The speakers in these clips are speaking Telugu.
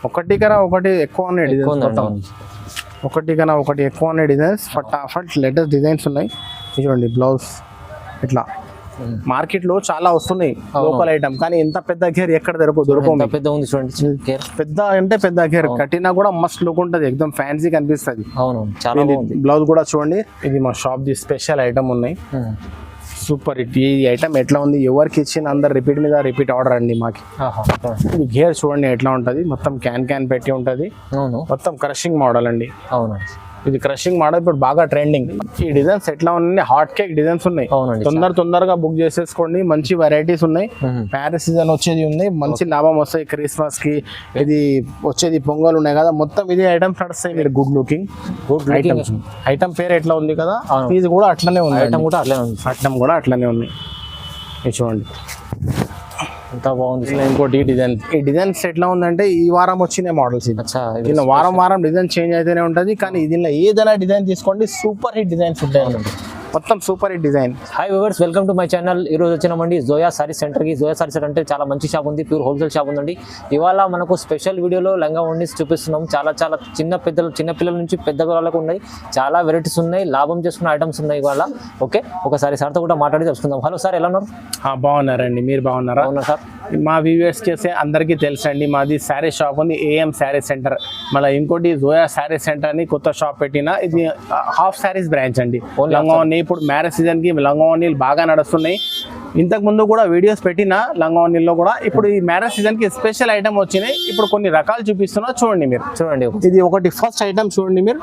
ఒకటి కన్నా ఒకటి ఎక్కువ ఉన్నాయి డిజైన్స్, ఒకటి కన్నా ఒకటి ఎక్కువ ఉన్నాయి డిజైన్స్. ఫటాఫట్ లేటెస్ట్ డిజైన్స్ ఉన్నాయి. చూడండి బ్లౌజ్ ఇట్లా. మార్కెట్ లో చాలా వస్తున్నాయి లోకల్ ఐటమ్, కానీ ఇంత పెద్ద గేర్ ఎక్కడ దొరకవు. పెద్ద ఉంది చూడండి, పెద్ద అంటే పెద్ద గేర్ కట్టినా కూడా మస్త్ లుక్ ఉంటది, ఎక్దమ్ ఫ్యాన్సీ కనిపిస్తుంది. బ్లౌజ్ కూడా చూడండి, ఇది మా షాప్ ది స్పెషల్ ఐటమ్ ఉన్నాయి. Super hit. ఈ ఐటమ్ ఎట్లా ఉంది, ఎవరికి ఇచ్చిన అందరు రిపీట్ మీద రిపీట్ ఆర్డర్ అండి మాకి. ఇది గేర్ చూడండి ఎట్లా ఉంటది, మొత్తం క్యాన్ పెట్టి ఉంటది, మొత్తం క్రషింగ్ మోడల్ అండి. ఇది క్రషింగ్ మోడల్ ఇప్పుడు బాగా ట్రెండింగ్. ఈ డిజైన్స్ ఎట్లా ఉన్నాయి, హాట్ కేక్ డిజైన్స్ ఉన్నాయి. తొందరగా బుక్ చేసేసుకోండి, మంచి వెరైటీస్ ఉన్నాయి. ప్యారిస్ సీజన్ వచ్చేది ఉంది, మంచి లాభం వస్తాయి. క్రిస్మస్ కి ఇది వచ్చేది, పొంగల్ ఉన్నాయి కదా, మొత్తం ఇది ఐటమ్స్ నడుస్తాయి. మీరు గుడ్ లుకింగ్ ఐటమ్స్. ఐటమ్ పేరు ఎట్లా ఉంది కదా, ఇది కూడా అట్లనే ఉంది. ఐటమ్ కూడా అట్లనే ఉంది. ఇది చూడండి ఎంత బాగుంది. ఇంకోటి డిజైన్, ఈ డిజైన్స్ ఎట్లా ఉందంటే ఈ వారం వచ్చిన మోడల్స్. దీనిలో వారం డిజైన్ చేంజ్ అయితేనే ఉంటుంది, కానీ దీనిలో ఏదైనా డిజైన్ తీసుకోండి, సూపర్ హిట్ డిజైన్స్ ఉంటాయి, మొత్తం super hit design. Hi viewers, welcome to my channel. ఈ రోజు వచ్చినామండి జోయా సారీ సెంటర్కి. జోయా సారీ సెంటర్ అంటే చాలా మంచి షాప్ ఉంది, ప్యూర్ హోల్సేల్ షాప్ ఉందండి. ఇవాళ మనకు స్పెషల్ వీడియోలో లంగా ఓణీస్ చూపిస్తున్నాం. చాలా చిన్నపిల్లల నుంచి పెద్ద వాళ్ళకు ఉన్నాయి, చాలా వెరైటీస్ ఉన్నాయి, లాభం చేసుకున్న ఐటమ్స్ ఉన్నాయి ఇవాళ. ఓకే, ఒకసారి సార్తో కూడా మాట్లాడి తెలుసుకుందాం. హలో సార్, ఎలా ఉన్నారు? బాగున్నారండి, మీరు బాగున్నారా? అవునా సార్. మా వ్యూవర్స్ చేసే అందరికీ తెలుసండి, మాది శారీ షాప్ ఉంది, ఏఎం శారీ సెంటర్. మళ్ళీ ఇంకోటి జోయా శారీ సెంటర్ అని కొత్త షాప్ పెట్టిన, ఇది హాఫ్ శారీస్ బ్రాంచ్ అండి. లంగా ఇప్పుడు మ్యారేజ్ సీజన్ కి లంగావోణీలు బాగా నడుస్తున్నాయి. ఇంతకు ముందు కూడా వీడియోస్ పెట్టిన లంగావోణీల్లో కూడా. ఇప్పుడు ఈ మ్యారేజ్ సీజన్ కి స్పెషల్ ఐటమ్ వచ్చినాయి, ఇప్పుడు కొన్ని రకాలు చూపిస్తున్నా చూడండి. మీరు చూడండి, ఇది ఒకటి ఫస్ట్ ఐటమ్ చూడండి మీరు,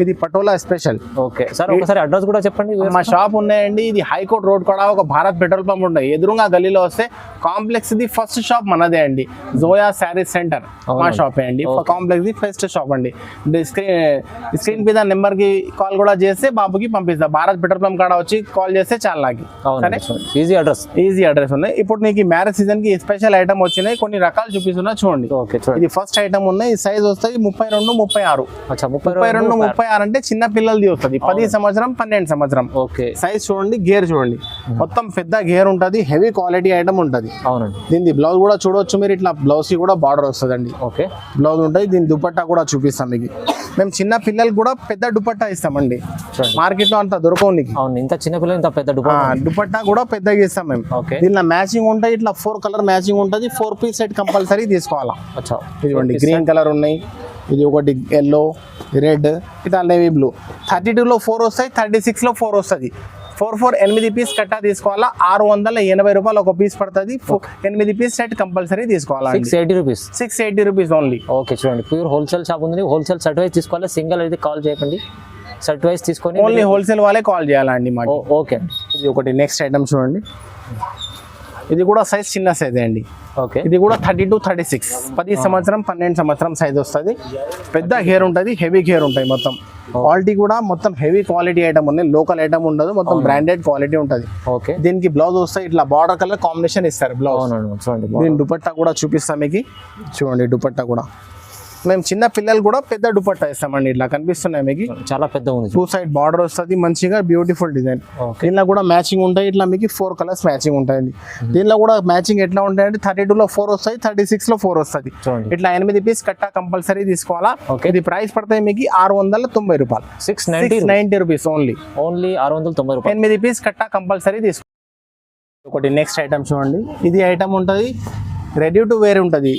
ఇది పటోలా స్పెషల్. ఓకే సార్, ఒకసారి అడ్రస్ కూడా చెప్పండి. మా షాప్ ఉన్నాయండి, ఇది హైకోర్ట్ రోడ్ కూడా ఒక భారత్ పెట్రోల్ పంప్ ఉంటాయి, ఎదురుగా గల్లీలో వస్తే కాంప్లెక్స్ ది ఫస్ట్ షాప్ మనదే అండి, జోయా శారీ సెంటర్ మా షాపే అండి. కాంప్లెక్స్ ది ఫస్ట్ షాప్ అండి. స్క్రీన్ మీద నెంబర్ కి కాల్ కూడా చేస్తే బాబుకి పంపిస్తా, భారత్ పెట్రోల్ పంప్ కాడ వచ్చి కాల్ చేస్తే చాలా నాకు. ఈజీ అడ్రస్ ఉన్నాయి. ఇప్పుడు నీకు మ్యారేజ్ సీజన్ కి స్పెషల్ ఐటమ్ వచ్చినాయి, కొన్ని రకాలు చూపిస్తున్నా చూడండి. ఇది ఫస్ట్ ఐటమ్ ఉన్నాయి, సైజ్ వస్తుంది 32, 36. 32, 36 అంటే చిన్న పిల్లలది వస్తుంది, 10 సంవత్సరం 12 సంవత్సరం. సైజ్ చూడండి, గేర్ చూడండి, మొత్తం పెద్ద గేర్ ఉంటుంది, హెవీ క్వాలిటీ ఐటమ్ ఉంటుంది. దీని బ్లౌజ్ కూడా చూడవచ్చు మీరు, ఇట్లా బ్లౌజ్ కి కూడా బార్డర్ వస్తుందండి. బ్లౌజ్ ఉంటుంది. దీని దుపట్టా కూడా చూపిస్తాం మీకు. మేము చిన్న పిల్లలకు కూడా పెద్ద దుపట్టా ఇస్తామండి, మార్కెట్ లో అంత దొరకవు నీకు. ఇంత చిన్న పిల్లలు ఇంత పెద్ద దుపట్టా కూడా పెద్దగా ఇస్తాం మేము. దీనిలో మ్యాచింగ్ ఉంటాయి, ఇట్లా 4 కలర్ మ్యాచింగ్ ఉంటుంది, 4 పీస్ సెట్ కంపల్సరీ తీసుకోవాలా. ఇదిగోండి గ్రీన్ కలర్ ఉన్నాయి, ఇది ఒకటి ఎల్లో, రెడ్, ఇట్లా నేవీ బ్లూ. 32లో 4 వస్తాయి, 36లో 4 వస్తుంది. 4 8 పీస్ కట్టా తీసుకోవాలా. 680 రూపాయలు ఒక పీస్ పడుతుంది. 8 పీస్ సెట్ కంపల్సరీ తీసుకోవాలా. 680 రూపీస్ ఓన్లీ. ఓకే చూడండి, ప్యూర్ హోల్సేల్ షాప్ ఉంది, హోల్సేల్ సెట్ వైజ్ తీసుకోవాలి, సింగిల్ అయితే కాల్ చేయకండి, సెట్ వైజ్ తీసుకొని ఓన్లీ హోల్సేల్ వాళ్ళే కాల్ చేయాలండి మాకు. ఓకే, ఇది ఒకటి నెక్స్ట్ ఐటమ్ చూడండి, ఇది కూడా సైజ్ చిన్న సైజ్ అండి. ఇది కూడా 32, 36, 10 సంవత్సరం 12 సంవత్సరం సైజ్ వస్తుంది. పెద్ద గేర్ ఉంటుంది, హెవీ గేర్ ఉంటాయి, మొత్తం క్వాలిటీ కూడా మొత్తం హెవీ క్వాలిటీ ఐటమ్ ఉంది, లోకల్ ఐటమ్ ఉండదు, మొత్తం బ్రాండెడ్ క్వాలిటీ ఉంటుంది. దీనికి బ్లౌజ్ వస్తాయి, ఇట్లా బార్డర్ కలర్ కాంబినేషన్ ఇస్తారు బ్లౌజ్. దీని దుపట్టా కూడా చూపిస్తాం మీకు, చూడండి దుపట్టా కూడా. మేము చిన్న పిల్లలు కూడా పెద్ద దుపట్టా ఇస్తామండి, ఇట్లా కనిపిస్తున్నాయి మీకు, చాలా పెద్ద ఉంది. 2 సైడ్ బార్డర్ వస్తుంది, మంచిగా బ్యూటిఫుల్ డిజైన్. దీనిలో కూడా మ్యాచింగ్ ఉంటాయి, ఇట్లా మీకు 4 కలర్స్ మ్యాచింగ్ ఉంటాయండి. దీనిలో కూడా మ్యాచింగ్ ఎట్లా ఉంటాయంటే 32లో 4 వస్తాయి, 36లో 4 వస్తుంది. ఇట్లా 8 పీస్ కట్టా కంపల్సరీ తీసుకోవాలా. ఇది ప్రైస్ పడతాయి మీకు 690 రూపాయలు, 690 రూపీస్ ఓన్లీ 690 రూపాయలు. 8 పీస్ కట్టా కంపల్సరీ తీసుకో. ఒకటి నెక్స్ట్ ఐటమ్ చూడండి, ఇది ఐటమ్ ఉంటుంది, రెడీ టు వేర్ ఉంటుంది,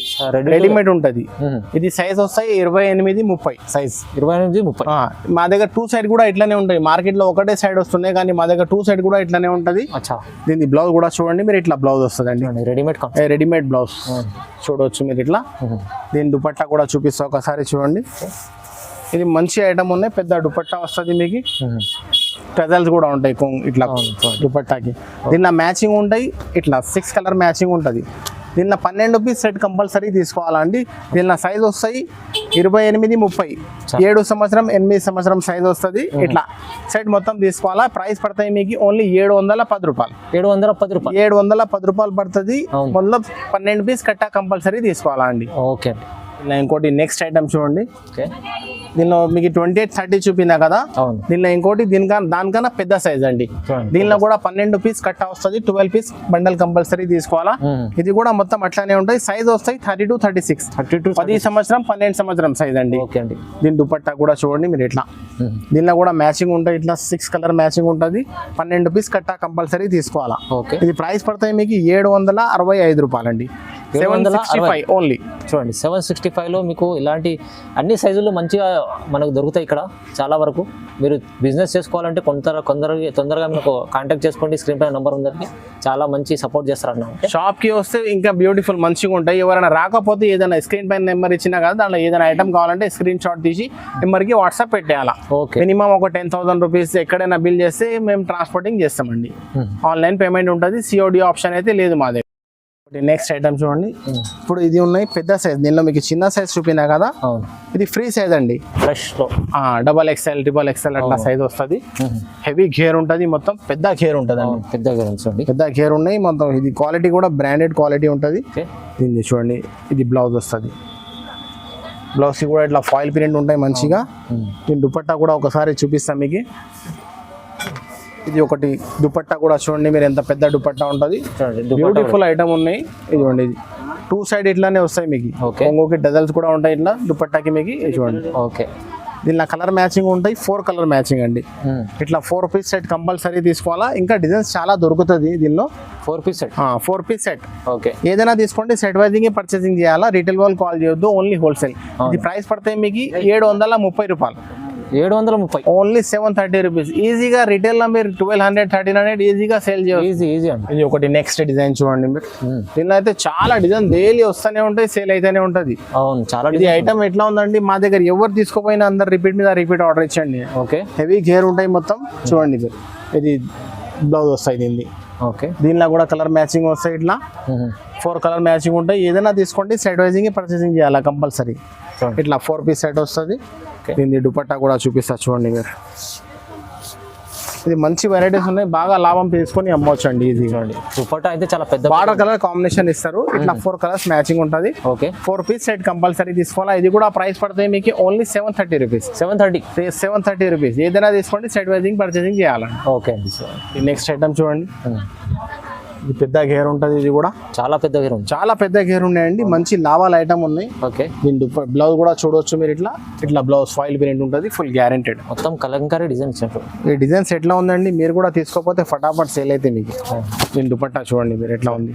రెడీమేడ్ ఉంటుంది. ఇది సైజ్ వస్తాయి 28, 30 సైజ్. 28, 30. మా దగ్గర 2 సైడ్ కూడా ఇట్లానే ఉంటాయి, మార్కెట్ లో ఒకటే సైడ్ వస్తున్నాయి, కానీ మా దగ్గర 2 సైడ్ కూడా ఇట్లానే ఉంటది. దీని బ్లౌజ్ కూడా చూడండి మీరు, ఇట్లా బ్లౌజ్ వస్తుంది అండి, రెడీమేడ్ బ్లౌజ్ చూడవచ్చు మీరు ఇట్లా. దీని దుపట్టా కూడా చూపిస్తా ఒకసారి చూడండి. ఇది మంచి ఐటమ్ ఉన్నాయి, పెద్ద దుపట్టా వస్తుంది మీకు, పెజల్స్ కూడా ఉంటాయి ఇట్లా దుపట్టాకి. దీనిలో మ్యాచింగ్ ఉంటాయి, ఇట్లా 6 కలర్ మ్యాచింగ్ ఉంటుంది. దీనిలో 12 పీస్ సెట్ కంపల్సరీ తీసుకోవాలండి. దీనిలో సైజ్ వస్తాయి 28, 30, 7 సంవత్సరం 8 సంవత్సరం సైజ్ వస్తుంది. ఇట్లా సెట్ మొత్తం తీసుకోవాలా. ప్రైస్ పడతాయి మీకు ఓన్లీ 710 రూపాయలు. 710 రూపాయలు పడుతుంది. మొదలు 12 పీస్ కట్టా కంపల్సరీ తీసుకోవాలా అండి. ఓకే, ఇలా ఇంకోటి నెక్స్ట్ ఐటమ్ చూడండి, దీనిలో మీకు 28-30 చూపినా కదా, అవును దీనిలో ఇంకోటి దానికన్నా పెద్ద సైజ్ అండి. చూడండి. దీనిలో కూడా 12 పీస్ కట్ట వస్తుంది, 12 పీస్ బండల్ కంపల్సరీ తీసుకోవాలా. ఇది కూడా మొత్తం అట్లానే ఉంటాయి. సైజ్ వస్తాయి 30-36, 10 సంవత్సరం 12 సంవత్సరం సైజ్ అండి. ఓకే అండి. దీని దుపట్టా కూడా చూడండి మీరు ఇట్లా, దీనిలో కూడా మ్యాచింగ్ ఉంటాయి. ఇట్లా 6 కలర్ మ్యాచింగ్ ఉంటుంది. 12 పీస్ కట్ట కంపల్సరీ తీసుకోవాలా. ఓకే. ఇది ప్రైస్ పడతాయి మీకు 765 రూపాయలండి. 765 ఓన్లీ. చూడండి 765 లో మీకు ఇలాంటి అన్ని సైజులు మంచిగా మనకు దొరుకుతాయి ఇక్కడ. చాలా వరకు మీరు బిజినెస్ చేసుకోవాలంటే తొందరగా మీకు కాంటాక్ట్ చేసుకోండి. స్క్రీన్ పై నెంబర్ ఉందండి. చాలా మంచి సపోర్ట్ చేస్తారన్న. షాప్ కి వస్తే ఇంకా బ్యూటిఫుల్ మంచిగా ఉంటాయి. ఎవరైనా రాకపోతే ఏదైనా స్క్రీన్ పైన నెంబర్ ఇచ్చినా కదా, దాంట్లో ఏదైనా ఐటమ్ కావాలంటే స్క్రీన్ షాట్ తీసి నెంబర్కి వాట్సాప్ పెట్టేయాలా. ఓకే. మినిమం ఒక 10,000 రూపీస్ ఎక్కడైనా బిల్ చేస్తే మేము ట్రాన్స్పోర్టింగ్ చేస్తామండి. ఆన్లైన్ పేమెంట్ ఉంటుంది. సిఓడి ఆప్షన్ అయితే లేదు మా దగ్గర. నెక్స్ట్ ఐటమ్ చూడండి. ఇప్పుడు ఇది ఉన్నాయి పెద్ద సైజ్. దీనిలో మీకు చిన్న సైజ్ చూపినా కదా, ఇది ఫ్రీ సైజ్ అండి. ఫ్రెష్ లో XXL, XXL అట్లా సైజ్ వస్తుంది. హెవీ గేర్ ఉంటుంది, మొత్తం పెద్ద గేర్ ఉంటుంది అండి. పెద్ద గేర్ ఉన్నాయి మొత్తం. ఇది క్వాలిటీ కూడా బ్రాండెడ్ క్వాలిటీ ఉంటుంది. దీన్ని చూడండి, ఇది బ్లౌజ్ వస్తుంది. బ్లౌజ్ కూడా ఇట్లా ఫాయిల్ ప్రింట్ ఉంటాయి మంచిగా. దీని దుపట్టా కూడా ఒకసారి చూపిస్తాం మీకు. ఇది ఒకటి దుపట్టా కూడా చూడండి మీరు, ఎంత పెద్ద దుపట్టా ఉంటుంది. బ్యూటిఫుల్ ఐటమ్ ఉన్నాయి. ఇదిగోండి, ఇది 2 సైడ్ ఇట్లానే వస్తాయి మీకు. కొంగుకి డజల్స్ కూడా ఉంటాయి ఇట్లా దుపట్టాకి మీకు. చూడండి. ఓకే. దీనిలో కలర్ మ్యాచింగ్ ఉంటాయి. 4 కలర్ మ్యాచింగ్ అండి. ఇట్లా 4 పీస్ సెట్ కంపల్సరీ తీసుకోవాలా. ఇంకా డిజైన్స్ చాలా దొరుకుతుంది దీనిలో. 4 piece set. 4 piece set. Okay. ఏదైనా తీసుకోండి, సెట్ వైజింగ్ పర్చేసింగ్ చేయాలా. రీటైల్ వాళ్ళు కాల్ చేయొద్దు, ఓన్లీ హోల్సేల్. ఇది ప్రైస్ పడతాయి మీకు 730 రూపాయలు. 730 ఓన్లీ 730 రూపీస్. ఈజీగా రిటైల్ లో మీరు 1200, 1300 ఈజీగా సేల్ చేయవచ్చు. ఈజీ అండి. ఇది ఒకటి నెక్స్ట్ డిజైన్ చూడండి మీరు. దీనిలో అయితే చాలా డిజైన్ డైలీ వస్తూనే ఉంటాయి, సేల్ అయితేనే ఉంటది. అవును, చాలా. ఇది ఐటమ్ ఎట్లా ఉందండి, మా దగ్గర ఎవరు తీసుకోపోయినా అందరు రిపీట్ మీద రిపీట్ ఆర్డర్ ఇచ్చండి. ఓకే. హెవీ గేర్ ఉంటాయి మొత్తం. చూడండి మీరు, ఇది బ్లౌజ్ వస్తాయి దీన్ని. ఓకే. దీనిలో కూడా కలర్ మ్యాచింగ్ వస్తాయి. ఇట్లా 4 కలర్ మ్యాచింగ్ ఉంటాయి. ఏదైనా తీసుకోండి, సెట్ వైజింగ్ పర్చేసింగ్ చేయాలి కంపల్సరీ. ఇట్లా 4 పీస్ సెట్ వస్తుంది. దీన్ని దుపట్టా కూడా చూపిస్తా చూడండి మీరు. ఇది మంచి వెరైటీస్ ఉన్నాయి, బాగా లాభం తీసుకొని అమ్మవచ్చు అండి ఈజీగా. దుపట్టా అయితే చాలా పెద్ద బార్డర్ కలర్ కాంబినేషన్ ఇస్తారు. ఇట్లా 4 కలర్స్ మ్యాచింగ్ ఉంటుంది. ఓకే. 4 పీస్ సెట్ కంపల్సరీ తీసుకోవాలా. ఇది కూడా ప్రైస్ పడుతుంది మీకు ఓన్లీ 730 రూపీస్. 730 రూపీస్. ఏదైనా తీసుకోండి, సెట్ వైజింగ్ పర్చేసింగ్ చేయాలండి. ఓకే అండి. నెక్స్ట్ ఐటమ్ చూడండి. ఇది పెద్ద గేర్ ఉంటుంది. ఇది కూడా చాలా పెద్ద గేర్ ఉంది. చాలా పెద్ద గేర్ ఉన్నాయండి. మంచి లావాల ఐటమ్ ఉన్నాయి. ఓకే. దీని బ్లౌజ్ కూడా చూడవచ్చు మీరు. ఇట్లా బ్లౌజ్ ఫాయిల్ ప్రింట్ ఉంటుంది, ఫుల్ గ్యారెంటెడ్. మొత్తం కలంకారీ డిజైన్స్. ఈ డిజైన్స్ ఎట్లా ఉందండి, మీరు కూడా తీసుకోకపోతే ఫటాఫట్ సేల్ అయితే మీకు. దీని దుపట్టా చూడండి మీరు ఎట్లా ఉంది.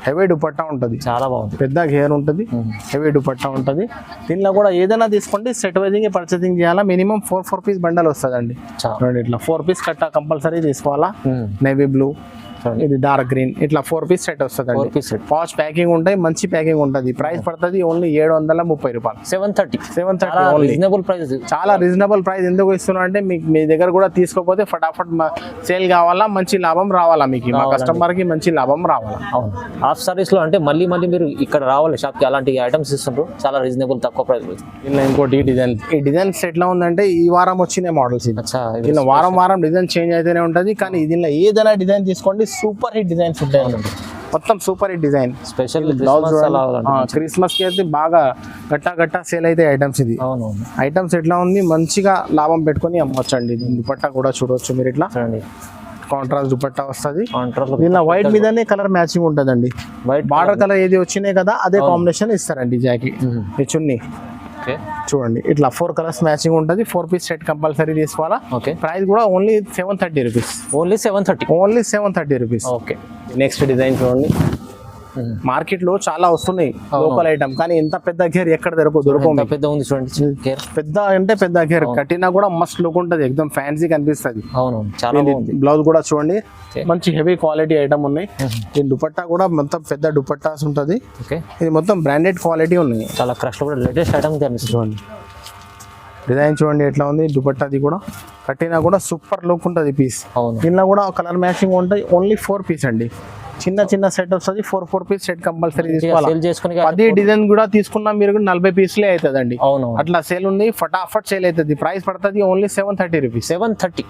హెవీ దుపట్టా ఉంటుంది, చాలా బాగుంది. పెద్ద గేర్ ఉంటుంది, హెవీ దుపట్టా ఉంటుంది. దీనిలో కూడా ఏదైనా తీసుకోండి, సెట్ వైజింగ్ పర్చేసింగ్ చేయాలా. మినిమం 4 పీస్ బండల్ వస్తుందండి. చూడండి, ఇట్లా 4 పీస్ కట్ట కంపల్సరీ తీసుకోవాలా. నేవీ బ్లూ, ఇది డార్క్ గ్రీన్, ఇట్లా 4 పీస్ సెట్ వస్తుంది. పాచ్ ప్యాకింగ్ ఉంటాయి, మంచి ప్యాకింగ్ ఉంటుంది. ప్రైస్ పడుతుంది ఓన్లీ 730 రూపాయలు. 730 రీజనబుల్ ప్రైస్. చాలా రీజనబుల్ ప్రైస్. ఎందుకు ఇస్తున్నా అంటే మీకు మీ దగ్గర కూడా తీసుకోకపోతే ఫటాఫట్ సేల్ కావాలా, మంచి లాభం రావాలా మీకు, మా కస్టమర్ కి మంచి లాభం రావాలా. అవును. హాఫ్ సారీస్ లో అంటే మళ్ళీ మీరు ఇక్కడ రావాలి షాప్ కి. అలాంటి ఐటమ్స్ ఇస్తుంటారు, చాలా రీజనబుల్ తక్కువ ప్రైస్. ఇలా ఇంకోటి డిజైన్. ఈ డిజైన్స్ ఎట్లా ఉందంటే ఈ వారం వచ్చిన మోడల్స్. ఇలా వారం డిజైన్ చేంజ్ అయితేనే ఉంటుంది. కానీ దీనిలో ఏదైనా డిజైన్ తీసుకోండి, సూపర్ హిట్ డిజైన్స్ ఉంటాయి. మొత్తం super hit design. Special Christmas కి అయితే బాగా గట్టా సేల్ అయితే ఐటమ్స్. ఇది ఐటమ్స్ ఎట్లా ఉంది, మంచిగా లాభం పెట్టుకొని అమ్మొచ్చండి. దుపట్టా కూడా చూడవచ్చు మీరు. ఇట్లా కాంట్రాస్ట్ దుపట్టా వస్తుంది. దీనిలో వైట్ మీదనే కలర్ మ్యాచింగ్ ఉంటుందండి. వైట్ బార్డర్ కలర్ ఏది వచ్చినాయి కదా, అదే కాంబినేషన్ ఇస్తారండి జాకెట్. ఈ చున్నీ చూడండి, ఇట్లా 4 కలర్స్ మ్యాచింగ్ ఉంటుంది. 4 పీస్ సెట్ కంపల్సరీ తీసుకోవాలా. ప్రైస్ కూడా only 730 rupees. Only 730 rupees. Okay. Next design చూడండి. మార్కెట్ లో చాలా వస్తున్నాయి లోకల్ ఐటమ్, కానీ ఇంత పెద్ద గేర్ ఎక్కడ దొరకవు. పెద్ద ఉంది చూడండి. పెద్ద అంటే పెద్ద గేర్ కట్టినా కూడా మస్త్ లుక్ ఉంటుంది, ఎక్దమ్ ఫ్యాన్సీ కనిపిస్తుంది. చాలా బ్లౌజ్ కూడా చూడండి, మంచి హెవీ క్వాలిటీ ఐటమ్ ఉన్నాయి. ఈ దుపట్టా కూడా మొత్తం పెద్ద దుపట్టాస్ ఉంటుంది. ఇది మొత్తం బ్రాండెడ్ క్వాలిటీ ఉన్నాయి. చాలా క్రష్ లో కూడా లేటెస్ట్ ఐటమ్ చూడండి. డిజైన్ చూడండి ఎట్లా ఉంది. దుపట్టాది కూడా కట్టినా కూడా సూపర్ లుక్ ఉంటుంది పీస్. దీనిలో కూడా కలర్ మ్యాచింగ్ ఉంటాయి. ఓన్లీ 4 పీస్ అండి. చిన్న సెట్ వస్తుంది. 4 పీస్ సెట్ కంపల్సరీ తీసుకోవాలి. 10 డిజైన్ కూడా తీసుకున్నా మీరు 40 పీస్లే అవుతుందండి. అట్లా సేల్ ఉంది, ఫటాఫట్ సేల్ అవుతుంది. ప్రైస్ పడుతుంది ఓన్లీ 730 రూపీస్. 730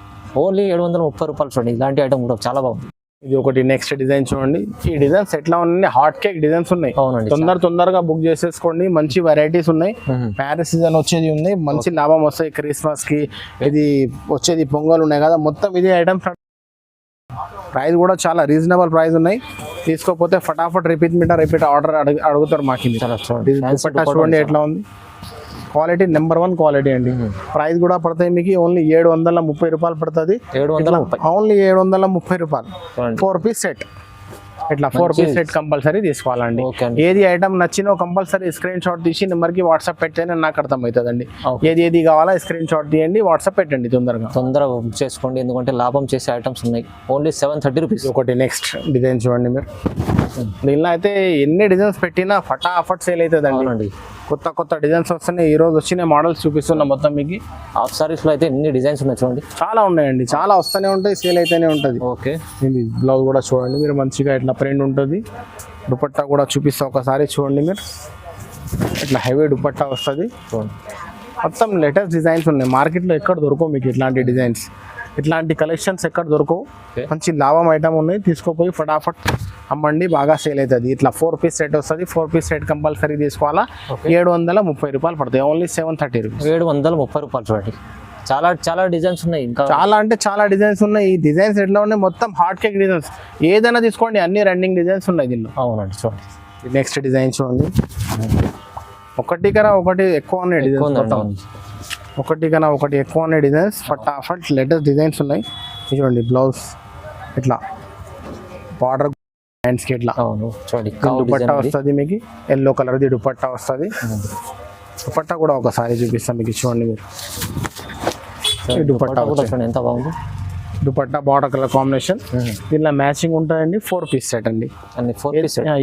ఓన్లీ 730 రూపాయలు చూడండి. ఇలాంటి ఐటమ్ కూడా చాలా బాగుంది. ఇది ఒకటి నెక్స్ట్ డిజైన్ చూడండి. ఈ డిజైన్స్ ఎట్లా ఉన్నాయి, హాట్ కేక్ డిజైన్స్ ఉన్నాయి. అవునండి. తొందరగా బుక్ చేసేసుకోండి. మంచి వెరైటీస్ ఉన్నాయి. మ్యారేజ్ సీజన్ వచ్చేది ఉంది, మంచి లాభం వస్తాయి. క్రిస్మస్ కి ఇది వచ్చేది, పొంగల్ ఉన్నాయి కదా, మొత్తం ఇదే ఐటమ్స్. ప్రైస్ కూడా చాలా రీజనబుల్ ప్రైస్ ఉన్నాయి. తీసుకోకపోతే ఫటాఫట్ రిపీట్ ఆర్డర్ అడుగుతారు మాకు. దుపట్టా చూడండి ఎట్లా ఉంది, క్వాలిటీ నెంబర్ 1 క్వాలిటీ అండి. ప్రైస్ కూడా పడతాయి మీకు ఓన్లీ 730 రూపాయలు పడుతుంది. 730 ఓన్లీ 730 రూపాయలు. 4 పీస్ సెట్. ఇట్లా 4 పీస్ సెట్ కంపల్సరీ తీసుకోవాలండి. ఏది ఐటమ్ నచ్చినో కంపల్సరీ స్క్రీన్ షాట్ తీసి నెంబర్కి వాట్సాప్ పెట్టేనే నాకు అర్థమవుతుందండి. ఏది కావాలా స్క్రీన్ షాట్ తీయండి, వాట్సాప్ పెట్టండి. తొందరగా బుక్ చేసుకోండి, ఎందుకంటే లాభం చేసే ఐటమ్స్ ఉన్నాయి. Only 730 rupees. ఒకటి నెక్స్ట్ డిజైన్ చూడండి మీరు. దీనిలో అయితే ఎన్ని డిజైన్స్ పెట్టినా ఫటాఫట్ సేల్ అవుతుందండి. కొత్త డిజైన్స్ వస్తున్నాయి. ఈ రోజు వచ్చిన మోడల్స్ చూపిస్తున్నా మొత్తం మీకు. హాఫ్ సారీస్ లో అయితే ఎన్ని డిజైన్స్ ఉన్నాయి చూడండి. చాలా ఉన్నాయండి, చాలా వస్తూనే ఉంటాయి, సేల్ అయితేనే ఉంటుంది. ఓకే, ఇది బ్లౌజ్ కూడా చూడండి మీరు, మంచిగా ఇట్లా ప్రింట్ ఉంటుంది. దుపట్టా కూడా చూపిస్తా ఒకసారి చూడండి మీరు. ఇట్లా హెవీ దుపట్టా వస్తుంది. మొత్తం లేటెస్ట్ డిజైన్స్ ఉన్నాయి. మార్కెట్లో ఎక్కడ దొరకవు మీకు ఇట్లాంటి డిజైన్స్, ఇట్లాంటి కలెక్షన్స్ ఎక్కడ దొరకవు. మంచి లాభం ఐటమ్ ఉన్నాయి. తీసుకోపోయి ఫటాఫట్ అమ్మండి, బాగా సేల్ అవుతుంది. ఇట్లా 4 పీస్ సెట్ వస్తుంది. 4 పీస్ సెట్ కంపల్సరీ తీసుకోవాలా. 730 రూపాయలు పడుతుంది. Only 730 rupees. 730 రూపాయలు చూడండి. చాలా డిజైన్స్ ఉన్నాయి. ఇంకా చాలా డిజైన్స్ ఉన్నాయి. ఈ డిజైన్స్ ఎట్లా ఉన్నాయి, మొత్తం హాట్ కేక్ డిజైన్స్. ఏదైనా తీసుకోండి, అన్ని రన్నింగ్ డిజైన్స్ ఉన్నాయి దీనిలో. అవునండి చూడండి. నెక్స్ట్ డిజైన్ చూడండి. ఒకటి కన్నా ఒకటి ఎక్కువ ఉన్నాయి డిజైన్స్. ఒకటి కన్నా ఒకటి ఎక్కువ ఉన్నాయి డిజైన్స్. ఫటాఫట్ లేటెస్ట్ డిజైన్స్ ఉన్నాయి. చూడండి బ్లౌజ్ ఇట్లా బార్డర్ హ్యాండ్స్ కి ఇట్లా దుపట్టా వస్తుంది మీకు. ఎల్లో కలర్ది దుపట్టా వస్తుంది. దుపట్టా కూడా ఒకసారి చూపిస్తాను మీకు. చూడండి మీరు, దుపట్టా ఎంత బాగుంది. Dupatta border colour combination. దీనిలో మ్యాచింగ్ ఉంటుందండి. 4 పీస్ సెట్ అండి.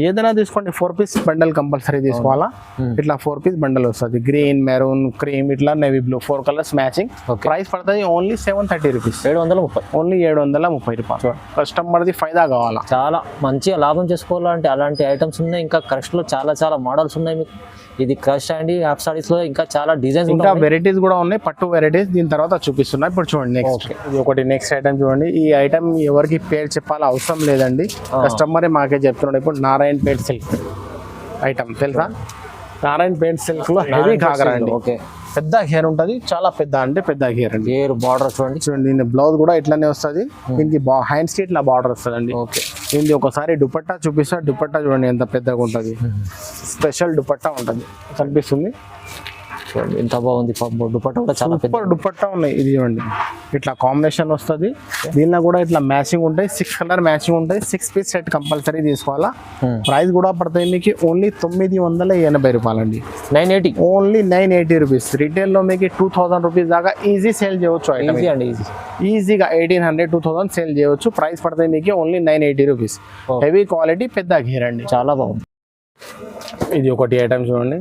ఏదైనా తీసుకోండి, 4 పీస్ బండల్ కంపల్సరీ తీసుకోవాలా. ఇట్లా 4 పీస్ బండల్ వస్తుంది. గ్రీన్, మెరూన్, క్రీమ్, ఇట్లా navy blue 4 colours matching. Price పడుతుంది ఓన్లీ 730 రూపీస్. 730. ఓన్లీ 730 రూపాయలు. కస్టమర్ది ఫైదా కావాలా. చాలా మంచిగా లాభం చేసుకోవాలంటే అలాంటి ఐటమ్స్ ఉన్నాయి. ఇంకా క్రష్ లో చాలా మోడల్స్ ఉన్నాయి మీకు. ఇది క్రష్ అండి. హాఫ్ సారీస్ లో ఇంకా చాలా డిజైన్స్, ఇంకా వెరైటీస్ కూడా ఉన్నాయి, పట్టు వెరైటీస్. దీని తర్వాత చూపిస్తున్నా. ఇప్పుడు చూడండి నెక్స్ట్. ఇది ఒకటి నెక్స్ట్ ఐటమ్ చూడండి. ఈ ఐటమ్ ఎవరికి పేరు చెప్పాలి అవసరం లేదండి, కస్టమరే మాకే చెప్తున్నాడు. ఇప్పుడు నారాయణ పేట్ సిల్క్ ఐటమ్ తెలుసా? నారాయణ పేట్ సిల్క్ లో హెవీ ఘాగరా అండి. ఓకే, పెద్ద హెయిర్ ఉంటుంది, చాలా పెద్ద హెయిర్ అండి. హెయిర్ బార్డర్ చూడండి. దీని బ్లౌజ్ కూడా ఇట్లానే వస్తుంది. దీనికి హ్యాండ్స్ కి ఇట్లా బార్డర్ వస్తుంది. ఓకే, దీనికి ఒకసారి దుపట్టా చూపిస్తా. దుపట్టా చూడండి ఎంత పెద్దగా ఉంటుంది. స్పెషల్ దుపట్టా ఉంటుంది, కనిపిస్తుంది చూడండి ఎంత బాగుంది. దుపట్టా కూడా చాలా పెద్ద దుపట్టా ఉన్నాయి. ఇది చూడండి ఇట్లా కాంబినేషన్ వస్తుంది. దీనిలో కూడా ఇట్లా మ్యాచింగ్ ఉంటాయి. 6 కలర్ మ్యాచింగ్ ఉంటాయి. 6 పీస్ సెట్ కంపల్సరీ తీసుకోవాలా. ప్రైస్ కూడా పడుతుంది మీకు ఓన్లీ 980 రూపాయలు అండి. 980. Only 980 rupees. రిటైల్ లో మీకు 2000 రూపీస్ దాకా ఈజీ సేల్ చేయవచ్చు. ఈజీగా 1800 2000 సేల్ చేయవచ్చు. ప్రైస్ పడుతుంది మీకు ఓన్లీ 980 రూపీస్. హెవీ క్వాలిటీ పెద్ద గేర్ అండి, చాలా బాగుంది. ఇది ఒకటి ఐటమ్ చూడండి.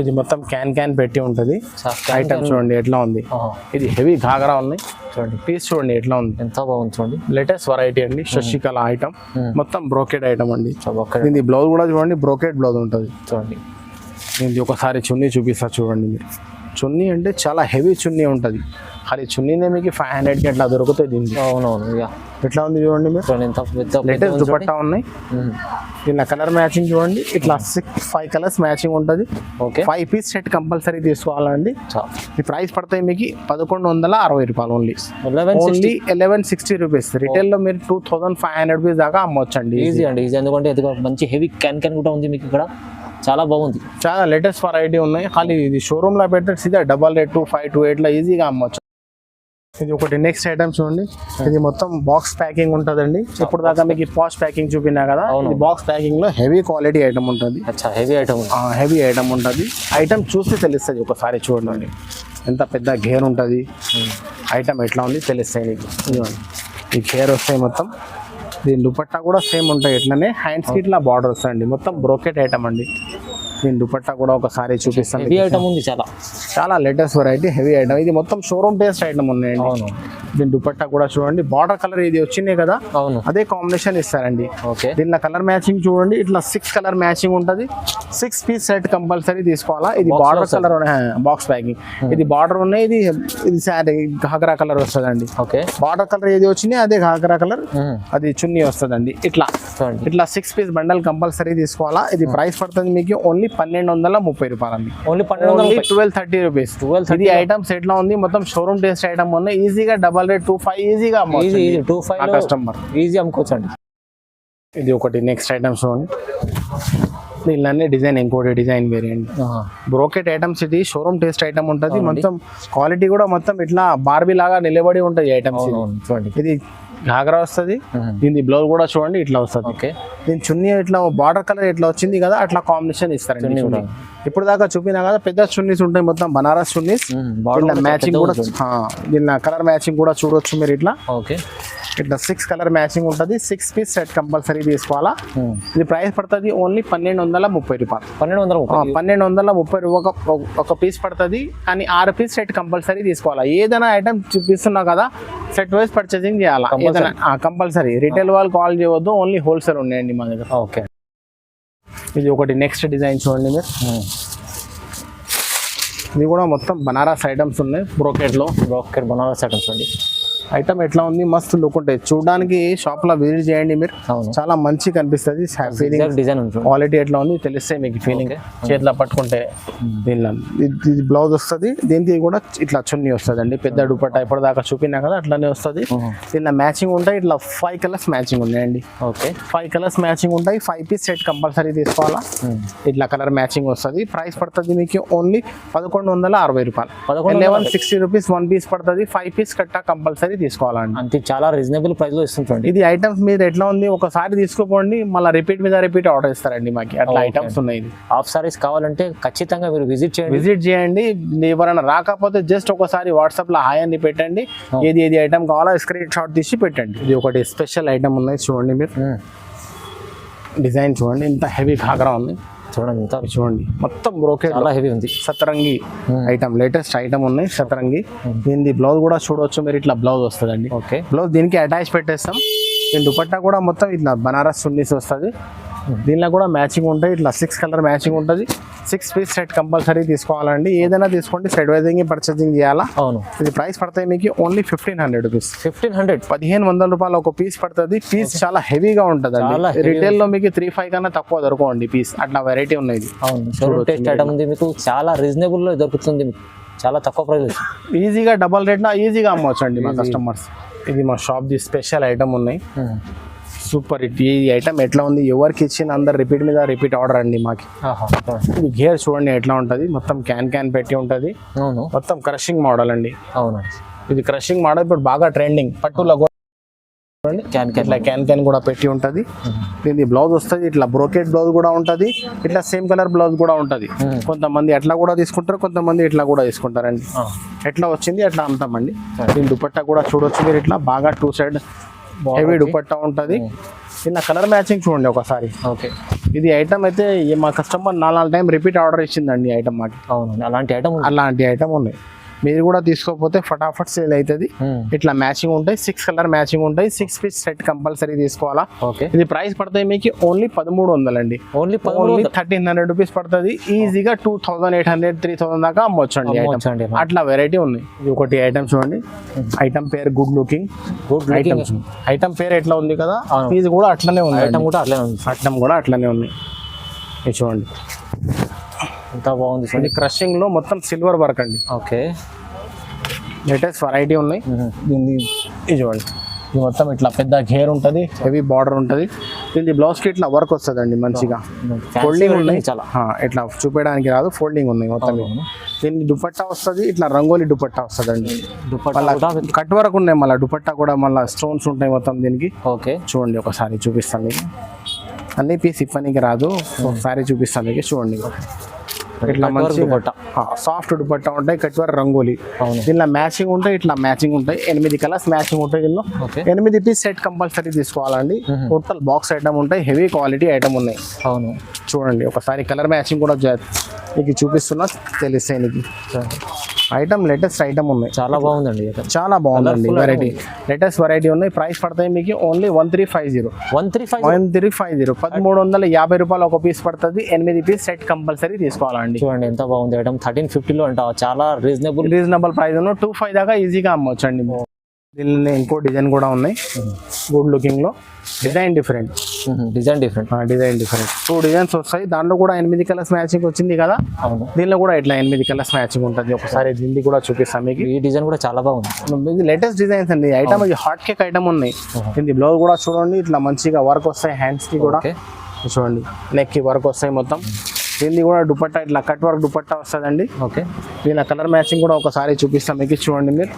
ఇది మొత్తం క్యాన్ పెట్టి ఉంటుంది. ఐటమ్ చూడండి ఎట్లా ఉంది. ఇది హెవీ ఘాగరా ఉన్నాయి చూడండి. పీస్ చూడండి ఎట్లా ఉంది, ఎంత బాగుంది చూడండి. లేటెస్ట్ వెరైటీ అండి. శశికళ ఐటమ్, మొత్తం బ్రోకెడ్ ఐటమ్ అండి. దీని బ్లౌజ్ కూడా చూడండి, బ్రోకెడ్ బ్లౌజ్ ఉంటుంది చూడండి. దీనికి ఒకసారి చున్నీ చూపిస్తా చూడండి మీరు. చున్నీ అంటే చాలా హెవీ చున్నీ ఉంటుంది. ఖాళీ చున్నీనే మీకు 500కి అట్లా దొరుకుతాయి దీనికి. అవునవును, ఎట్లా ఉంది చూడండి మీరు. లేటెస్ట్ దుపట్టా ఉన్నాయి. ఇలా కలర్ మ్యాచింగ్ చూడండి. ఇట్లా 5 కలర్స్ మ్యాచింగ్ ఉంటుంది. ఓకే, 5 పీస్ సెట్ కంపల్సరీ తీసుకోవాలండి. ఈ ప్రైస్ పడతాయి మీకు 1160 రూపాయలు. Only 1160 rupees. రిటైల్ లో మీరు 2500 రూపీస్ దాకా అమ్మొచ్చండి. ఈజీ అండి, ఈజీ. ఎందుకంటే మంచి హెవీ క్యాన్ కూడా ఉంది మీకు ఇక్కడ. చాలా బాగుంది, చాలా లేటెస్ట్ వెరైటీ ఉన్నాయి. ఖాళీ ఇది షోరూమ్ లో పెడితే సీదా 528 లో ఈజీగా అమ్మొచ్చు. ఇది ఒకటి నెక్స్ట్ ఐటమ్ చూడండి. ఇది మొత్తం బాక్స్ ప్యాకింగ్ ఉంటుందండి. ఇప్పుడు దాకా మీకు పాష్ ప్యాకింగ్ చూపినా కదా, ఇది బాక్స్ ప్యాకింగ్ లో హెవీ క్వాలిటీ ఐటమ్ ఉంటుంది. హెవీ ఐటమ్ ఉంటుంది. ఐటమ్ చూస్తే తెలుస్తుంది. ఒకసారి చూడండి ఎంత పెద్ద గేర్ ఉంటుంది. ఐటమ్ ఎట్లా ఉంది తెలుస్తాయి మీకు. ఈ గేర్ వస్తాయి మొత్తం. దీని దుపట్టా కూడా సేమ్ ఉంటాయి. ఎట్లనే హ్యాండ్స్ కి ఇట్లా బార్డర్ వస్తాయండి. మొత్తం బ్రోకెట్ ఐటమ్ అండి. దీని దుపట్టా కూడా ఒకసారి చూపిస్తాను. హెవీ ఐటమ్ ఉంది, చాలా లేటెస్ట్ వెరైటీ హెవీ ఐటమ్. ఇది మొత్తం షోరూమ్ టేస్ట్ ఐటమ్ ఉన్నాయండి. దీని దుపట్టా కూడా చూడండి, బార్డర్ కలర్ ఇది వచ్చిందే కదా అవును అదే కాంబినేషన్ ఇస్తారండి. ఓకే దీనిలో కలర్ మ్యాచింగ్ చూడండి, ఇట్లా 6 కలర్ మ్యాచింగ్ ఉంటుంది. 6 పీస్ సెట్ కంపల్సరీ తీసుకోవాలా. ఇది బార్డర్ కలర్ బాక్స్ ప్యాకింగ్, ఇది బార్డర్ ఉన్నాయి, ఇది శారీ ఘాగ్రా కలర్ వస్తుందండి. ఓకే బార్డర్ కలర్ ఏది వచ్చింది అదే ఘాగ్రా కలర్, అది చున్నీ వస్తుందండి. ఇట్లా 6 పీస్ బండల్ కంపల్సరీ తీసుకోవాలా. ఇది ప్రైస్ పడుతుంది మీకు ఓన్లీ 1230 రూపాయలు అండి. Only 1230 rupees. ఇది ఐటమ్స్ ఎట్లా ఉంది, మొత్తం షోరూమ్ టేస్ట్ ఐటమ్ ఉన్నాయి. ఈజీగా డబల్ రేట్ 25 ఈజీగా ఈజీ 25 కస్టమర్ ఈజీ అమ్ముకోవచ్చు అండి. ఇది ఒకటి నెక్స్ట్ ఐటమ్ చూడండి, దీనిలోనే డిజైన్ ఇంకోటి డిజైన్ వేరియంట్ బ్రోకెట్ ఐటమ్స్. ఇది షోరూమ్ టేస్ట్ ఐటమ్ ఉంటుంది. మొత్తం క్వాలిటీ కూడా మొత్తం ఇట్లా బార్బీ లాగా నిలబడి ఉంటుంది ఐటమ్స్. చూడండి ఇది ఘాగ్రా వస్తుంది, దీని బ్లౌజ్ కూడా చూడండి ఇట్లా వస్తుంది. ఓకే దీని చున్నీ ఇట్లా బార్డర్ కలర్ ఇట్లా వచ్చింది కదా, అట్లా కాంబినేషన్ ఇస్తారండి. ఇప్పుడు దాకా చూపినా కదా పెద్ద చున్నీస్ ఉంటాయి, మొత్తం బనారస్ చున్నీస్. దీనిలో మ్యాచింగ్ కూడా దీనిలో కలర్ మ్యాచింగ్ కూడా చూడొచ్చు మీరు. ఇట్లా ఓకే ఇట్లా 6 కలర్ మ్యాచింగ్ ఉంటుంది. 6 పీస్ సెట్ కంపల్సరీ తీసుకోవాలా. ఇది ప్రైస్ పడుతుంది ఓన్లీ 1230 రూపాయలు. 1230 ఒక పీస్ పడుతుంది. కానీ 6 పీస్ సెట్ కంపల్సరీ తీసుకోవాలా. ఏదైనా ఐటమ్ చూపిస్తున్నా కదా సెట్ వైజ్ పర్చేసింగ్ చేయాలా ఏదైనా కంపల్సరీ. రిటైల్ వాళ్ళు కాల్ చేయవద్దు, ఓన్లీ హోల్సేల్ ఉన్నాయండి మా దగ్గర. ఓకే ఇది ఒకటి నెక్స్ట్ డిజైన్ చూడండి మీరు. ఇది కూడా మొత్తం బనారస్ ఐటమ్స్ ఉన్నాయి. బ్రోకెట్ బనారస్ ఐటమ్స్ అండి. ఐటమ్ ఎట్లా ఉంది, మస్తు లుక్ ఉంటుంది చూడడానికి. షాప్ లో విజిట్ చేయండి మీరు, చాలా మంచి కనిపిస్తుంది. డిజైన్ క్వాలిటీ ఎట్లా ఉంది తెలిస్తే మీకు ఫీలింగ్. చేతిలో పట్టుకుంటే దీనిలో ఇది బ్లౌజ్ వస్తుంది, దీనికి కూడా ఇట్లా చున్నీ వస్తుంది అండి. పెద్ద దుపట్టా ఇప్పటిదాకా చూపినా కదా అట్లానే వస్తుంది. దీనిలో మ్యాచింగ్ ఉంటాయి, ఇట్లా 5 కలర్స్ మ్యాచింగ్ ఉన్నాయండి. ఓకే 5 కలర్స్ మ్యాచింగ్ ఉంటాయి. 5 పీస్ సెట్ కంపల్సరీ తీసుకోవాలా. ఇట్లా కలర్ మ్యాచింగ్ వస్తుంది. ప్రైస్ పడుతుంది మీకు ఓన్లీ 1160 రూపాయలు. 1160 రూపీస్ 1 పీస్ పడుతుంది. 5 పీస్ కట్ట కంపల్సరీ తీసుకోవాలండి. అంతే చాలా రీజనబుల్ ప్రైస్ లో ఇస్తుంటండి. ఇది ఐటమ్స్ మీద ఎట్లా ఉంది ఒకసారి తీసుకోపోండి, మళ్ళీ రిపీట్ మీద రిపీట్ ఆర్డర్ ఇస్తారండి మాకు. అట్లా ఐటమ్స్ ఉన్నాయి. హాఫ్ సారీస్ కావాలంటే ఖచ్చితంగా మీరు విజిట్ చేయండి. ఎవరైనా రాకపోతే జస్ట్ ఒకసారి వాట్సాప్ లో హాయ్ అని పెట్టండి. ఏది ఐటమ్ కావాలో స్క్రీన్ షాట్ తీసి పెట్టండి. ఇది ఒకటి స్పెషల్ ఐటమ్ ఉన్నాయి చూడండి మీరు. డిజైన్ చూడండి, ఇంత హెవీ ఘాగ్రా ఉంది చూడండి. చూడండి మొత్తం బ్రోకెట్ చాలా హెవీ ఉంది. సతరంగి ఐటమ్, లేటెస్ట్ ఐటమ్ ఉన్నాయి సతరంగి. దీని బ్లౌజ్ కూడా చూడవచ్చు మీరు. ఇట్లా బ్లౌజ్ వస్తుందండి. ఓకే బ్లౌజ్ దీనికి అటాచ్ పెట్టేస్తాం. దీని దుపట్టా కూడా మొత్తం ఇట్లా బనారస్ చున్నీస్ వస్తుంది. దీనిలో కూడా మ్యాచింగ్ ఉంటాయి. ఇట్లా 6 కలర్ మ్యాచింగ్ ఉంటుంది. 6 పీస్ సెట్ కంపల్సరీ తీసుకోవాలండి. ఏదైనా తీసుకోండి, సెట్ వైజింగ్ పర్చేసింగ్ చేయాలా. అవును. ఇది ప్రైస్ పడతాయి మీకు ఓన్లీ 1500 రూపీస్. 1500 రూపాయలు ఒక పీస్ పడుతుంది. పీస్ చాలా హెవీగా ఉంటుంది అండి. రిటైల్ లో మీకు 3-5 కన్నా తక్కువ దొరకండి పీస్. అట్లా వెరైటీ ఉన్నాయి. అవును టేస్ట్ ఐటమ్ ఉంది మీకు, చాలా రీజనబుల్ లో దొరుకుతుంది మీకు, చాలా తక్కువ ప్రైస్. ఈజీగా డబల్ రేట్ ఈజీగా అమ్మవచ్చు అండి మా కస్టమర్స్. ఇది మా షాప్ ది స్పెషల్ ఐటమ్ ఉన్నాయి. Super hit. ఈ ఐటమ్ ఎట్లా ఉంది, ఎవరికి ఇచ్చిన అందరు రిపీట్ మీద రిపీట్ ఆర్డర్ అండి మాకి. ఇది గేర్ చూడండి ఎట్లా ఉంటుంది, మొత్తం క్యాన్ పెట్టి ఉంటుంది. మొత్తం క్రషింగ్ మోడల్ అండి. అవును, ఇది క్రషింగ్ మోడల్ ఇప్పుడు బాగా ట్రెండింగ్. పట్టులో కూడా ఇట్లా క్యాన్ కూడా పెట్టి ఉంటుంది. దీని బ్లౌజ్ వస్తుంది, ఇట్లా బ్రోకెట్ బ్లౌజ్ కూడా ఉంటుంది. ఇట్లా సేమ్ కలర్ బ్లౌజ్ కూడా ఉంటుంది. కొంతమంది ఎట్లా కూడా తీసుకుంటారు, కొంతమంది ఇట్లా కూడా తీసుకుంటారండి. ఎట్లా వచ్చింది అట్లా అమ్ముతామండి. దీని దుపట్టా కూడా చూడొచ్చు మీరు. ఇట్లా బాగా 2 సైడ్ హెవీ దుపట్టా ఉంటుంది. ఇలా కలర్ మ్యాచింగ్ చూడండి ఒకసారి. ఓకే ఇది ఐటమ్ అయితే మా కస్టమర్ 4 టైం రిపీట్ ఆర్డర్ ఇచ్చిందండి ఐటమ్ మాకు. అవును, అలాంటి ఐటమ్ ఉన్నాయి. మీరు కూడా తీసుకోకపోతే ఫటాఫట్ సేల్ అవుతుంది. ఇట్లా మ్యాచింగ్ ఉంటాయి, 6 కలర్ మ్యాచింగ్ ఉంటాయి. 6 పీస్ సెట్ కంపల్సరీ తీసుకోవాలా. ఇది ప్రైస్ పడుతుంది మీకు ఓన్లీ 1300 అండి. ఓన్లీ 1300 రూపీస్ పడుతుంది. ఈజీగా 2800 3000 దాకా అమ్మొచ్చు అండి. అట్లా వెరైటీ ఉన్నాయి. ఇది ఒకటి ఐటమ్ చూడండి. ఐటమ్ పేరు గుడ్ లుకింగ్. ఐటమ్ పేరు ఎట్లా ఉంది కదా, ఇది కూడా అట్లనే ఉంది. ఐటమ్ కూడా అట్లనే ఉంది. ఇది చూడండి ఎంత బాగుంది. ఇది క్రషింగ్ లో మొత్తం సిల్వర్ వర్క్ అండి. ఓకే లేటెస్ట్ వెరైటీ ఉన్నాయి. దీన్ని ఇది చూడండి, ఇది మొత్తం ఇట్లా పెద్ద గేర్ ఉంటుంది, హెవీ బార్డర్ ఉంటుంది. దీనికి బ్లౌజ్ కి ఇట్లా వర్క్ వస్తుంది అండి. మంచిగా ఫోల్డింగ్ ఉన్నాయి. చాలా ఇట్లా చూపించడానికి రాదు, ఫోల్డింగ్ ఉన్నాయి మొత్తం. దీనికి దుపట్టా వస్తుంది, ఇట్లా రంగోలీ దుపట్టా వస్తుంది అండి. కట్ వర్క్ ఉన్నాయి. మళ్ళీ దుపట్టా కూడా మళ్ళీ స్టోన్స్ ఉంటాయి మొత్తం దీనికి. ఓకే చూడండి ఒకసారి చూపిస్తాను మీకు. అన్ని పీస్ ఇప్పనికి రాదు, ఒకసారి చూపిస్తాను మీకు. చూడండి ఇట్లా మంచి సాఫ్ట్ దుపట్టా ఉంటాయి. Cut work rangoli. దీనిలో మ్యాచింగ్ ఉంటాయి, ఇట్లా మ్యాచింగ్ ఉంటాయి. 8 కలర్స్ మ్యాచింగ్ ఉంటాయి. దీనిలో 8 పీస్ సెట్ కంపల్సరీ తీసుకోవాలండి. టోటల్ బాక్స్ ఐటమ్ ఉంటాయి, హెవీ క్వాలిటీ ఐటమ్ ఉన్నాయి. అవును చూడండి ఒకసారి కలర్ మ్యాచింగ్ కూడా మీకు చూపిస్తున్నా తెలిసే. ఐటమ్ లేటెస్ట్ ఐటమ్ ఉన్నాయి, చాలా బాగుందండి item. చాలా బాగుందండి. Colourful వెరైటీ లేటెస్ట్ వెరైటీ ఉన్నాయి. ప్రైస్ పడతాయి మీకు ఓన్లీ 1350. 135 1350 1350 రూపాయలు ఒక పీస్ పడుతుంది. 8 పీస్ సెట్ కంపల్సరీ తీసుకోవాలండి. చూడండి ఎంత బాగుంది ఐటమ్. 1350 లో అంట, చాలా రీజనబుల్ ప్రైస్ 25 దాకా ఈజీగా అమ్మొచ్చు అండి. దీనిలో ఇంకో డిజైన్ కూడా ఉన్నాయి, గుడ్ లుకింగ్ లో. Design different, design different. 2 designs వస్తాయి. దాంట్లో కూడా 8 కలర్స్ మ్యాచింగ్ వచ్చింది కదా, అవును, దీనిలో కూడా ఇట్లా 8 కలర్స్ మ్యాచింగ్ ఉంటుంది. ఒకసారి దీన్ని కూడా చూపిస్తాం మీకు. ఈ డిజైన్ కూడా చాలా బాగుంది. ఇది లేటెస్ట్ డిజైన్స్ అండి. ఐటమ్ ఇది హాట్ కేక్ ఐటమ్ ఉన్నాయి. దీని బ్లౌజ్ కూడా చూడండి, ఇట్లా మంచిగా వర్క్ వస్తాయి. హ్యాండ్స్ కి కూడా ఓకే, చూడండి, నెక్ కి వర్క్ వస్తాయి మొత్తం. దీన్ని కూడా దుపట్టా ఇట్లా కట్ వర్క్ దుపట్టా వస్తుందండి. ఓకే, దీని కలర్ మ్యాచింగ్ కూడా ఒకసారి చూపిస్తాం మీకు, చూడండి మీరు.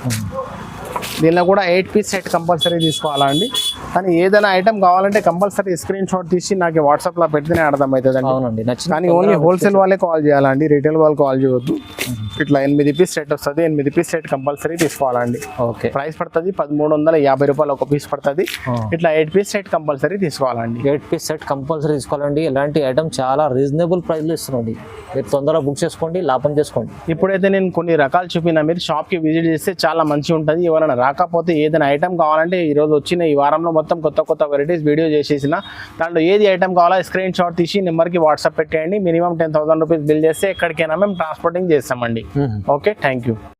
దీనిలో కూడా 8 పీస్ సెట్ కంపల్సరీ తీసుకోవాలండి. కానీ ఏదైనా ఐటమ్ కావాలంటే కంపల్సరీ స్క్రీన్ షాట్ తీసి నాకు వాట్సాప్లో పెడితేనే అర్థమవుతుందండి. అవునండి, నచ్చింది. కానీ ఓన్లీ హోల్సేల్ వాళ్ళే కాల్ చేయాలండి, రీటైల్ వాళ్ళు కాల్ చేయవద్దు. ఇట్లా 8 పీస్ సెట్ వస్తుంది. 8 పీస్ సెట్ కంపల్సరీ తీసుకోవాలండి. ఓకే, ప్రైస్ పడుతుంది 1350 రూపాయలు ఒక పీస్ పడుతుంది. ఇట్లా 8 పీస్ సెట్ కంపల్సరీ తీసుకోవాలండి. 8 పీస్ సెట్ కంపల్సరీ తీసుకోవాలండి. ఇలాంటి ఐటమ్ చాలా రీజనబుల్ ప్రైస్లో ఇస్తున్నాండి. మీరు తొందరగా బుక్ చేసుకోండి, లాభం చేసుకోండి. ఇప్పుడైతే నేను కొన్ని రకాలు చూపినా, మీరు షాప్కి విజిట్ చేస్తే చాలా మంచిగా ఉంటుంది. ఎవరైనా రాకపోతే ఏదైనా ఐటమ్ కావాలంటే ఈరోజు వచ్చిన ఈ వారంలో మొత్తం కొత్త కొత్త వెరైటీస్ వీడియో చేసేసిన, దాంట్లో ఏది ఐటమ్ కావాలో స్క్రీన్ షాట్ తీసి నెంబర్కి వాట్సాప్ పెట్టేయండి. మినిమం 10,000 రూపీస్ బిల్ చేస్తే ఎక్కడికైనా మేము ట్రాన్స్పోర్టింగ్ చేస్తామండి. Okay, thank you.